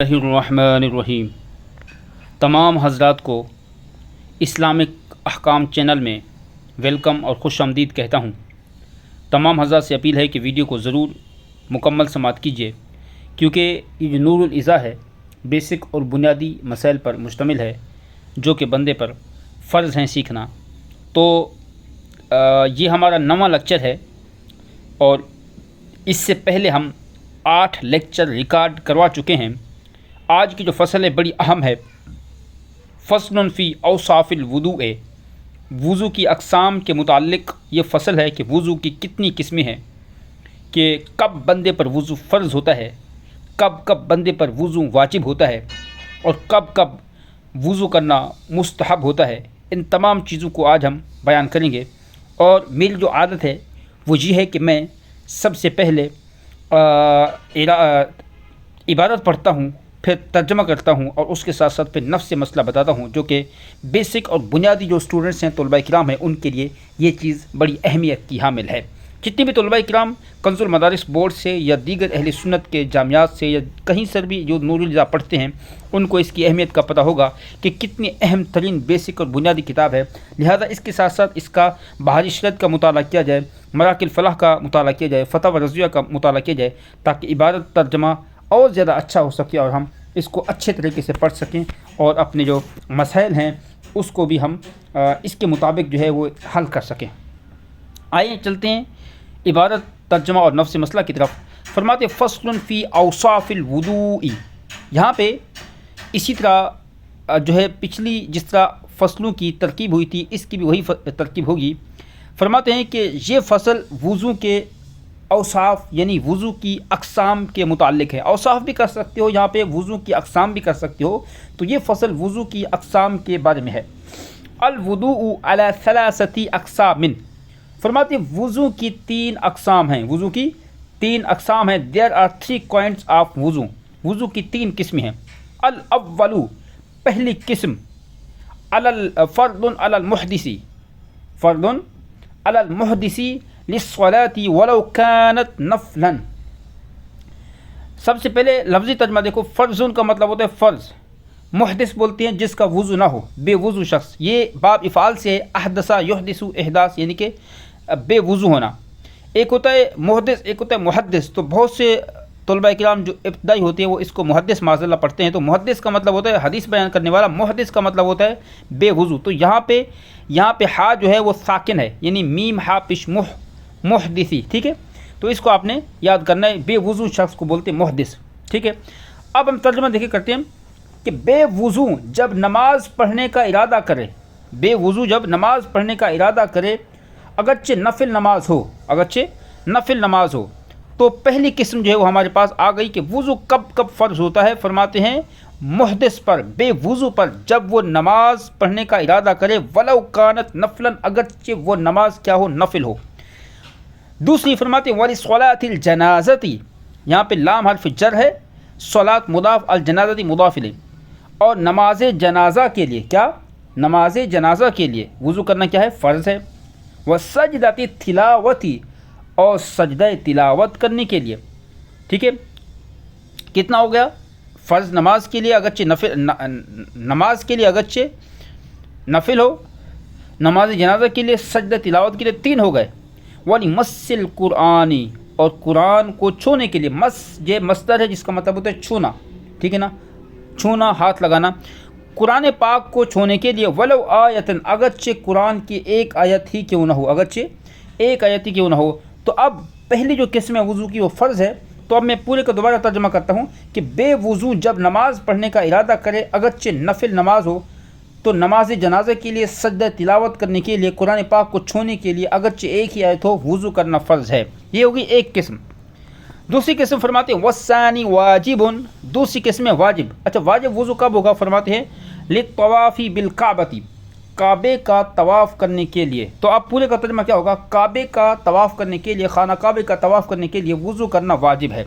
الرحمن الرحیم۔ تمام حضرات کو اسلامک احکام چینل میں ویلکم اور خوش آمدید کہتا ہوں۔ تمام حضرات سے اپیل ہے کہ ویڈیو کو ضرور مکمل سماعت کیجیے، کیونکہ یہ جو نور الازا ہے بیسک اور بنیادی مسائل پر مشتمل ہے جو کہ بندے پر فرض ہیں سیکھنا۔ تو یہ ہمارا نواں لیکچر ہے، اور اس سے پہلے ہم 8 لیکچر ریکارڈ کروا چکے ہیں۔ آج کی جو فصل ہے بڑی اہم ہے، فصل فی اوصاف الوضوء، وضو کی اقسام کے متعلق یہ فصل ہے کہ وضو کی کتنی قسمیں ہیں، کہ کب بندے پر وضو فرض ہوتا ہے، کب کب بندے پر وضو واجب ہوتا ہے، اور کب کب وضو کرنا مستحب ہوتا ہے۔ ان تمام چیزوں کو آج ہم بیان کریں گے، اور میری جو عادت ہے وہ یہ ہے کہ میں سب سے پہلے عبارت پڑھتا ہوں، پھر ترجمہ کرتا ہوں، اور اس کے ساتھ ساتھ پھر نفس مسئلہ بتاتا ہوں، جو کہ بیسک اور بنیادی جو اسٹوڈنٹس ہیں، طلباء کرام ہیں، ان کے لیے یہ چیز بڑی اہمیت کی حامل ہے۔ جتنے بھی طلباء کرام کنز المدارس بورڈ سے یا دیگر اہل سنت کے جامعات سے یا کہیں سے بھی جو نور الازا پڑھتے ہیں، ان کو اس کی اہمیت کا پتہ ہوگا کہ کتنی اہم ترین بیسک اور بنیادی کتاب ہے۔ لہذا اس کے ساتھ ساتھ اس کا بہاری شریعت کا مطالعہ کیا جائے، مراکل فلاح کا مطالعہ کیا جائے، فتح و رضویہ کا مطالعہ کیا جائے، تاکہ عبارت ترجمہ اور زیادہ اچھا ہو سکے اور ہم اس کو اچھے طریقے سے پڑھ سکیں، اور اپنے جو مسائل ہیں اس کو بھی ہم اس کے مطابق جو ہے وہ حل کر سکیں۔ آئیے چلتے ہیں عبارت ترجمہ اور نفس مسئلہ کی طرف۔ فرماتے فصل فی اوصاف الوضوء، یہاں پہ اسی طرح جو ہے پچھلی جس طرح فصلوں کی ترکیب ہوئی تھی، اس کی بھی وہی ترکیب ہوگی۔ فرماتے ہیں کہ یہ فصل وضو کے اوصاف یعنی وضو کی اقسام کے متعلق ہے۔ اوصاف بھی کر سکتے ہو، یہاں پہ وضو کی اقسام بھی کر سکتے ہو، تو یہ فصل وضو کی اقسام کے بارے میں ہے۔ الوضوء علی ثلاثۃ اقسام، فرماتے ہیں وضو کی 3 اقسام ہیں، وضو کی 3 اقسام ہیں۔ دیر آر 3 kinds آف وضو، وضو کی 3 قسمیں ہیں۔ الاول، پہلی قسم، فرض علی المحدث، فرض علی المحدث للصلاة ولو كانت نفلا۔ سب سے پہلے لفظی ترجمہ دیکھو، فرض کا مطلب ہوتا ہے فرض، محدث بولتے ہیں جس کا وضو نہ ہو، بے وضو شخص۔ یہ باب افعال سے ہے، احدث یحدث احداث، یعنی کہ بے وضو ہونا۔ ایک ہوتا ہے محدث، ایک ہوتا ہے محدث۔ تو بہت سے طلباء کرام جو ابتدائی ہوتے ہیں وہ اس کو محدث معذاللہ پڑھتے ہیں۔ تو محدث کا مطلب ہوتا ہے حدیث بیان کرنے والا، محدث کا مطلب ہوتا ہے بے وضو۔ تو یہاں پہ ہا جو ہے وہ ساکن ہے، یعنی میم ہا پیش محدثی، ٹھیک ہے۔ تو اس کو آپ نے یاد کرنا ہے، بے وضو شخص کو بولتے ہیں محدث، ٹھیک ہے۔ اب ہم ترجمہ دیکھے کرتے ہیں کہ بے وضو جب نماز پڑھنے کا ارادہ کرے، بے وضو جب نماز پڑھنے کا ارادہ کرے، اگرچہ نفل نماز ہو، اگرچہ نفل نماز ہو، تو پہلی قسم جو ہے وہ ہمارے پاس آ گئی کہ وضو کب کب فرض ہوتا ہے۔ فرماتے ہیں محدث پر، بے وضو پر جب وہ نماز پڑھنے کا ارادہ کرے، ولو کانت نفلا، اگرچہ وہ نماز کیا ہو، نفل ہو۔ دوسری فرماتے ہیں وَلِصَلَاةِ الْجَنَازَةِ، یہاں پہ لام حرف جر ہے، صلاۃ مضاف، الجنازہ مضاف الیہ، اور نماز جنازہ کے لیے کیا، نماز جنازہ کے لیے وضو کرنا کیا ہے، فرض ہے۔ وَسَجْدَةِ التِّلَاوَةِ، اور سجدہ تلاوت کرنے کے لیے، ٹھیک ہے۔ کتنا ہو گیا، فرض نماز کے لیے اگرچہ نفل، نماز کے لیے اگرچہ نفل ہو، نماز جنازہ کے لیے، سجدہ تلاوت کے لیے، 3 ہو گئے۔ وَلِمَسِّ الْقُرْآنِ، اور قرآن کو چھونے کے لیے، مس یہ مصدر ہے جس کا مطلب ہوتا ہے چھونا، ٹھیک ہے نا، چھونا، ہاتھ لگانا۔ قرآن پاک کو چھونے کے لیے، وَلَوْ آیَةً، اگرچہ قرآن کی 1 آیت ہی کیوں نہ ہو، اگرچہ 1 آیت ہی کیوں نہ ہو۔ تو اب پہلی جو قسم ہے وضو کی وہ فرض ہے۔ تو اب میں پورے کا دوبارہ ترجمہ کرتا ہوں کہ بے وضو جب نماز پڑھنے کا ارادہ کرے، اگرچہ نفل نماز ہو، تو نماز جنازہ کے لیے، سجدہ تلاوت کرنے کے لیے، قرآن پاک کو چھونے کے لیے، اگرچہ 1 ہی آیت ہو، وضو کرنا فرض ہے۔ یہ ہوگی ایک قسم۔ دوسری قسم فرماتے ہیں وَالثَّانِي وَاجِبٌ، دوسری قسم ہے واجب۔ اچھا واجب وضو کب ہوگا، فرماتے ہیں لِلطَّوَافِ بِالْكَعْبَةِ، کعبے کا طواف کرنے کے لیے۔ تو اب پورے کا ترجمہ کیا ہوگا، کعبے کا طواف کرنے کے لیے، خانہ کعبے کا طواف کرنے کے لیے وضو کرنا واجب ہے۔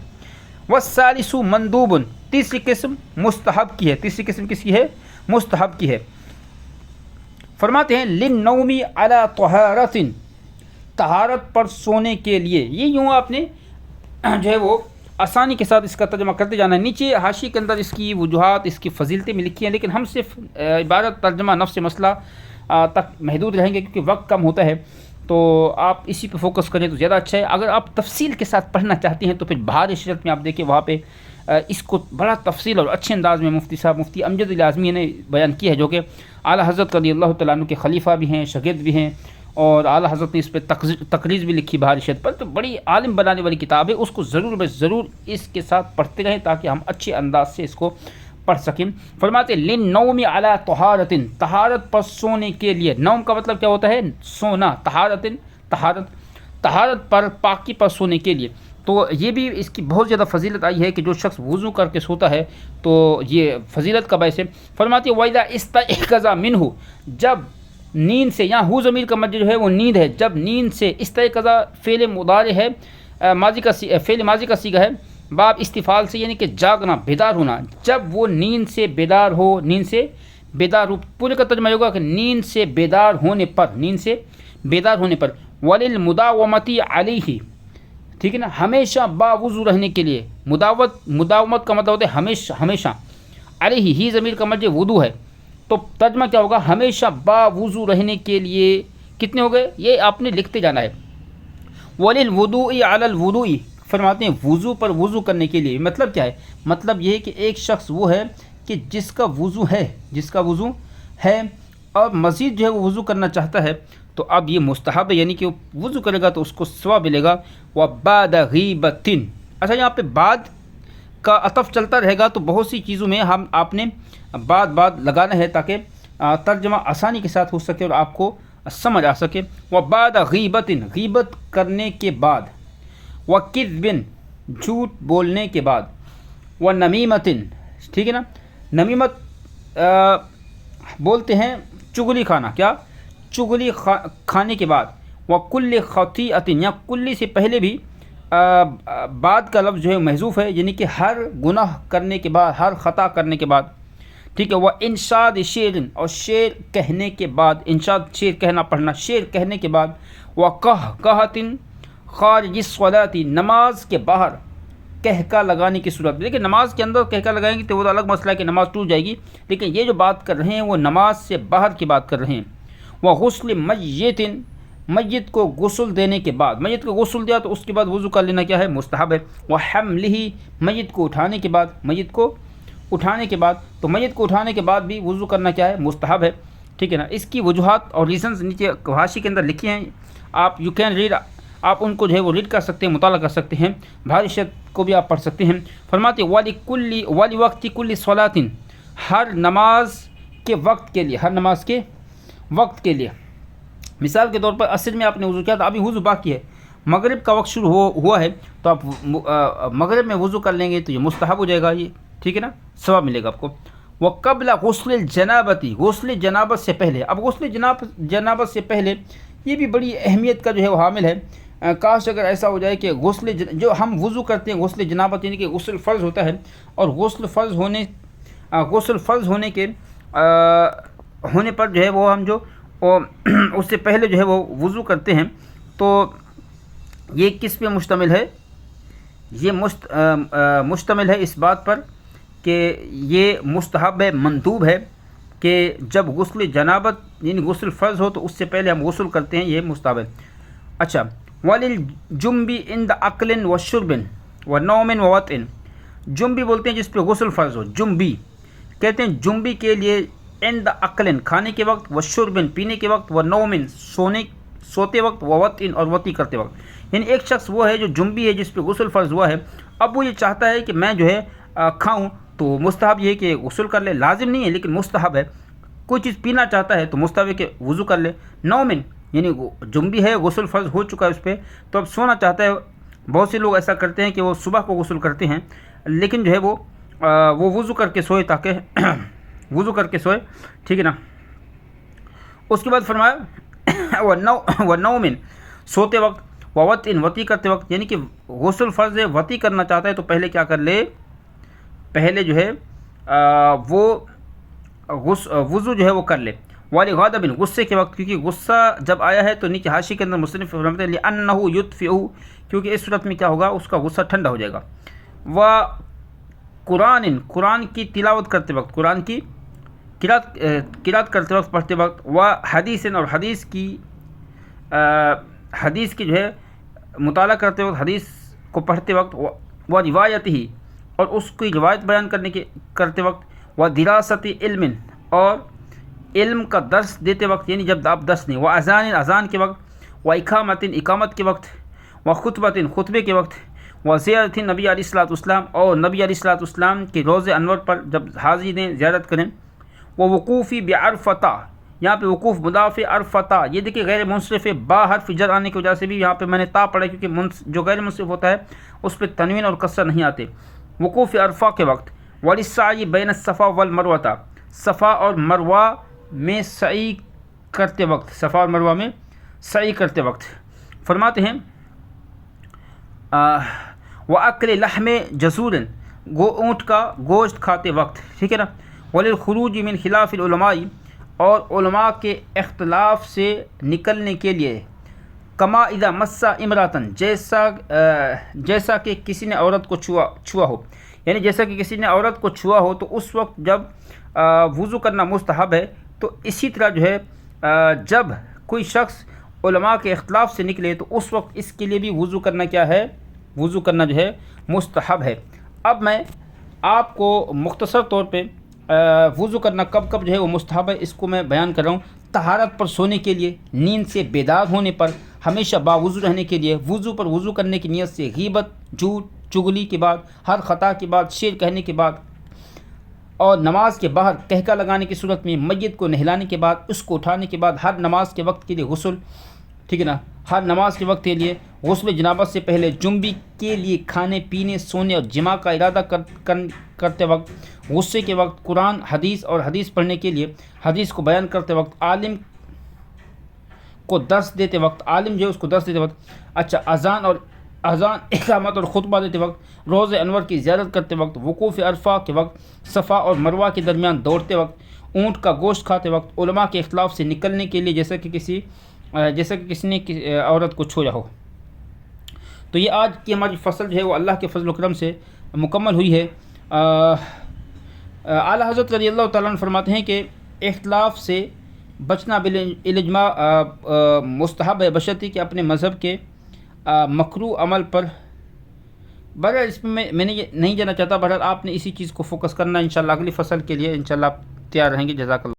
وَالثَّالِثُ مَنْدُوبٌ، تیسری قسم مستحب کی ہے۔ تیسری قسم کس کی ہے، مستحب کی ہے۔ فرماتے ہیں لِلنَّوْمِ عَلَى طَهَارَةٍ، طہارت پر سونے کے لیے۔ یہ یوں آپ نے جو ہے وہ آسانی کے ساتھ اس کا ترجمہ کرتے جانا ہے۔ نیچے حاشی کے اندر اس کی وجوہات، اس کی فضیلتیں بھی لکھی ہیں، لیکن ہم صرف عبارت ترجمہ نفس مسئلہ تک محدود رہیں گے کیونکہ وقت کم ہوتا ہے، تو آپ اسی پہ فوکس کریں تو زیادہ اچھا ہے۔ اگر آپ تفصیل کے ساتھ پڑھنا چاہتے ہیں تو پھر بہار شریعت میں آپ دیکھیں، وہاں پہ اس کو بڑا تفصیل اور اچھے انداز میں مفتی امجد علی اعظمی نے بیان کیا ہے، جو کہ اعلیٰ حضرت رضی اللہ تعالیٰ عنہ کے خلیفہ بھی ہیں، شاگرد بھی ہیں، اور اعلیٰ حضرت نے اس پہ تقریر بھی لکھی بہار شریعت پر۔ تو بڑی عالم بنانے والی کتاب ہے، اس کو ضرور اس کے ساتھ پڑھتے رہیں تاکہ ہم اچھے انداز سے اس کو پڑھ سکیں۔ فرماتے للنوم علی طہارت، طہارت پر سونے کے لیے۔ نوم کا مطلب کیا ہوتا ہے؟ سونا۔ طہارت پر، پاکی پر سونے کے لیے۔ تو یہ بھی اس کی بہت زیادہ فضیلت آئی ہے کہ جو شخص وضو کر کے سوتا ہے تو یہ فضیلت کا باعث ہے۔ فرماتے وَإِذَا اسْتَيْقَظَ مِنْهُ، جب نیند سے، یہاں ہو ضمیر کا مجھے جو ہے وہ نیند ہے، جب نیند سے، استيقظ فعل مضارع ہے، فعل ماضی کا صیغہ ہے، باب استفعال سے، یعنی کہ جاگنا، بیدار ہونا۔ جب وہ نیند سے بیدار ہو، پورے کا ترجمہ ہوگا کہ نیند سے بیدار ہونے پر، وَلِلْمُدَاوَمَةِ عَلَيْهِ، ٹھیک ہے نا، ہمیشہ باوضو رہنے کے لیے۔ مداومت کا مطلب ہوتا ہے ہمیشہ۔ علیہ ہی ضمیر کا مرجع وضو ہے، تو ترجمہ کیا ہوگا؟ ہمیشہ باوضو رہنے کے لیے۔ کتنے ہو گئے؟ یہ آپ نے لکھتے جانا ہے۔ وَلِلْوُضُوءِ عَلَى الْوُضُوءِ، فرماتے ہیں وضو پر وضو کرنے کے لیے۔ مطلب کیا ہے؟ مطلب یہ ہے کہ ایک شخص وہ ہے کہ جس کا وضو ہے اور مزید جو ہے وہ وضو کرنا چاہتا ہے، تو اب یہ مستحب ہے، یعنی کہ وہ وضو کرے گا تو اس کو ثواب ملے گا۔ وَبَعْدَ غِیبَةٍ، اچھا یہاں پہ بعد کا عطف چلتا رہے گا، تو بہت سی چیزوں میں آپ نے بعد لگانا ہے تاکہ ترجمہ آسانی کے ساتھ ہو سکے اور آپ کو سمجھ آ سکے۔ وَبَعْدَ غِیبَةٍ، غیبت کرنے کے بعد۔ وَکِذْبٍ، جھوٹ بولنے کے بعد۔ وَنَمِیمَةٍ، ٹھیک ہے نا، نمیمت بولتے ہیں چغلی کھانا، کیا؟ چغلی کھانے کے بعد۔ وَكُلِّ خَطِیئَةٍ، یا کلی سے پہلے بھی بعد کا لفظ جو ہے محذوف ہے، یعنی کہ ہر گناہ کرنے کے بعد، ہر خطا کرنے کے بعد، ٹھیک ہے۔ وَإِنشَادِ شِعْرٍ، اور شعر کہنے کے بعد، انشاد شعر کہنا پڑھنا، شعر کہنے کے بعد۔ وَقَهْقَهَةٍ خارج الصلاۃ، نماز کے باہر کہکا لگانے کی صورت میں۔ لیکن نماز کے اندر کہکا لگائیں گے تو وہ تو الگ مسئلہ ہے کہ نماز ٹوٹ جائے گی، لیکن یہ جو بات کر رہے ہیں وہ نماز سے باہر کی بات کر رہے ہیں۔ وغسل میت، میت کو غسل دینے کے بعد، میت کو غسل دیا تو اس کے بعد وضو کر لینا کیا ہے؟ مستحب ہے۔ وحملہ، میت کو اٹھانے کے بعد، تو میت کو اٹھانے کے بعد بھی وضو کرنا کیا ہے؟ مستحب ہے، ٹھیک ہے نا۔ اس کی وجوہات اور ریزنز نیچے حاشی کے اندر لکھی ہیں، آپ یو کین ریڈ، آپ ان کو جو ہے وہ ریڈ کر سکتے ہیں، مطالعہ کر سکتے ہیں، بہار شریعت کو بھی آپ پڑھ سکتے ہیں۔ فرماتے وَلِوَقْتِ كُلِّ صَلَاةٍ، ہر نماز کے وقت کے لیے، ہر نماز کے وقت کے لیے۔ مثال کے طور پر عصر میں آپ نے وضو کیا تو ابھی وضو باقی ہے، مغرب کا وقت شروع ہوا ہے تو آپ مغرب میں وضو کر لیں گے تو یہ مستحب ہو جائے گا، یہ ٹھیک ہے نا، ثواب ملے گا آپ کو۔ وقبل غسل الجنابتی، غسل جنابت سے پہلے۔ اب غسل جنابت سے پہلے یہ بھی بڑی اہمیت کا جو ہے وہ حامل ہے۔ کاش اگر ایسا ہو جائے کہ جو ہم وضو کرتے ہیں غسل جنابت، یعنی کہ غسل فرض ہوتا ہے، اور غسل فرض ہونے کے ہونے پر جو ہے وہ ہم جو اس سے پہلے جو ہے وہ وضو کرتے ہیں، تو یہ کس پہ مشتمل ہے؟ یہ مشتمل ہے اس بات پر کہ یہ مستحب ہے، مندوب ہے کہ جب غسل جنابت یعنی غسل فرض ہو تو اس سے پہلے ہم غسل کرتے ہیں، یہ مستحب ہے۔ اچھا، وَلِلْجُنْبِ عِنْدَ أَكْلٍ وَشُرْبٍ وَنَوْمٍ وَوَطْءٍ، جنبی بولتے ہیں جس پہ غسل فرض ہو، جنبی کہتے ہیں جنبی کے لیے، عند عقلن کھانے کے وقت، وشربن پینے کے وقت، ونومن سوتے وقت، ووطئن اور وطی کرتے وقت۔ یعنی ایک شخص وہ ہے جو جنبی ہے جس پہ غسل فرض ہوا ہے، اب وہ یہ چاہتا ہے کہ میں جو ہے کھاؤں، تو مستحب یہ ہے کہ غسل کر لے، لازم نہیں ہے لیکن مستحب ہے۔ کوئی چیز پینا چاہتا ہے تو مستحب ہے کہ وضو کر لے۔ نومن یعنی جنبی ہے، غسل فرض ہو چکا ہے اس پہ، تو اب سونا چاہتا ہے۔ بہت سے لوگ ایسا کرتے ہیں کہ وہ صبح کو غسل کرتے ہیں لیکن جو ہے وہ وضو کر کے سوئے، تاکہ وضو کر کے سوئے، ٹھیک ہے نا۔ اس کے بعد فرمایا وَنَوْمٍ سوتے وقت، وَوَطْءٍ وطی کرتے وقت، یعنی کہ غسل فرض ہے، وطی کرنا چاہتا ہے تو پہلے کیا کر لے؟ پہلے جو ہے وہ وضو جو ہے وہ کر لے۔ وَلِغَضَبٍ غصے کے وقت، کیونکہ غصہ جب آیا ہے تو نیچے حاشی کے اندر مصنف فرماتے ہیں لِأَنَّهُ يُطْفِئُ، کیونکہ اس صورت میں کیا ہوگا؟ اس کا غصہ ٹھنڈا ہو جائے گا۔ و قرآن کی تلاوت کرتے وقت، قرآن کی قرات کرتے وقت، پڑھتے وقت، و حدیث اور حدیث کی جو ہے مطالعہ کرتے وقت، حدیث کو پڑھتے وقت، و روایت ہی اور اس کی روایت بیان کرتے وقت، و دراست علم اور علم کا درس دیتے وقت، یعنی جب آپ درس دیں، و اذان کے وقت، و اقامت کے وقت، و خطبے کے وقت، و زیارت نبی علیہ الصلوۃ والسلام اور نبی علیہ الصلوۃ والسلام کے روضہ انور پر جب حاضری دیں، زیارت کریں، و وقوفی بعرفہ، یہاں پہ وقوف مضاف عرفہ، یہ دیکھیں غیر منصرف با حرف جر آنے کی وجہ سے بھی یہاں پہ میں نے تا پڑھا، کیونکہ جو غیر منصرف ہوتا ہے اس پہ تنوین اور کسرہ نہیں آتے۔ وقوف عرفہ کے وقت، وللسعی بین الصفا والمروہ، صفا اور مروہ میں سعی کرتے وقت، صفا اور مروہ میں سعی کرتے وقت، فرماتے ہیں وَأَكْلِ لَحْمِ جَزُورٍ، اونٹ کا گوشت کھاتے وقت، ٹھیک ہے نا، وَلِلْخُرُوجِ مِنْ خِلَافِ الْعُلَمَاءِ، اور علماء کے اختلاف سے نکلنے کے لیے، کما اذا مسا امراتن، جیسا کہ کسی نے عورت کو چھوا ہو، یعنی جیسا کہ کسی نے عورت کو چھوا ہو تو اس وقت جب وضو کرنا مستحب ہے، تو اسی طرح جو ہے جب کوئی شخص علماء کے اختلاف سے نکلے تو اس وقت اس کے لیے بھی وضو کرنا کیا ہے، وضو کرنا جو ہے مستحب ہے۔ اب میں آپ کو مختصر طور پہ وضو کرنا کب کب جو ہے وہ مستحب ہے اس کو میں بیان کر رہا ہوں۔ طہارت پر سونے کے لیے، نیند سے بیدار ہونے پر، ہمیشہ باوضو رہنے کے لیے، وضو پر وضو کرنے کی نیت سے، غیبت، جھوٹ، چغلی کے بعد، ہر خطا کے بعد، شعر کہنے کے بعد، اور نماز کے باہر کہکا لگانے کی صورت میں، میت کو نہلانے کے بعد، اس کو اٹھانے کے بعد، ہر نماز کے وقت کے لیے غسل، ٹھیک ہے نا، ہر نماز کے وقت کے لیے غسل جنابت سے پہلے، جنبی کے لیے کھانے پینے، سونے اور جماع کا ارادہ کرتے وقت، غصے کے وقت، قرآن، حدیث اور حدیث پڑھنے کے لیے، حدیث کو بیان کرتے وقت، عالم کو درس دیتے وقت، عالم جو ہے اس کو درس دیتے وقت، اچھا، اذان، اقامت اور خطبہ دیتے وقت، روضہ انور کی زیارت کرتے وقت، وقوف عرفہ کے وقت، صفا اور مروہ کے درمیان دوڑتے وقت، اونٹ کا گوشت کھاتے وقت، علماء کے اختلاف سے نکلنے کے لیے، جیسا کہ کسی نے عورت کو چھویا ہو۔ تو یہ آج کی ہماری فصل جو ہے وہ اللہ کے فضل و کرم سے مکمل ہوئی ہے۔ اعلیٰ حضرت رضی اللہ تعالیٰ عنہ فرماتے ہیں کہ اختلاف سے بچنا بالاجماع مستحب ہے، بشرطے کہ اپنے مذہب کے مکروہ عمل پر، بہرحال اس میں میں نے یہ نہیں جانا چاہتا، بہرحال آپ نے اسی چیز کو فوکس کرنا ہے، انشاءاللہ اگلی فصل کے لیے انشاءاللہ آپ تیار رہیں گے۔ جزاک اللہ۔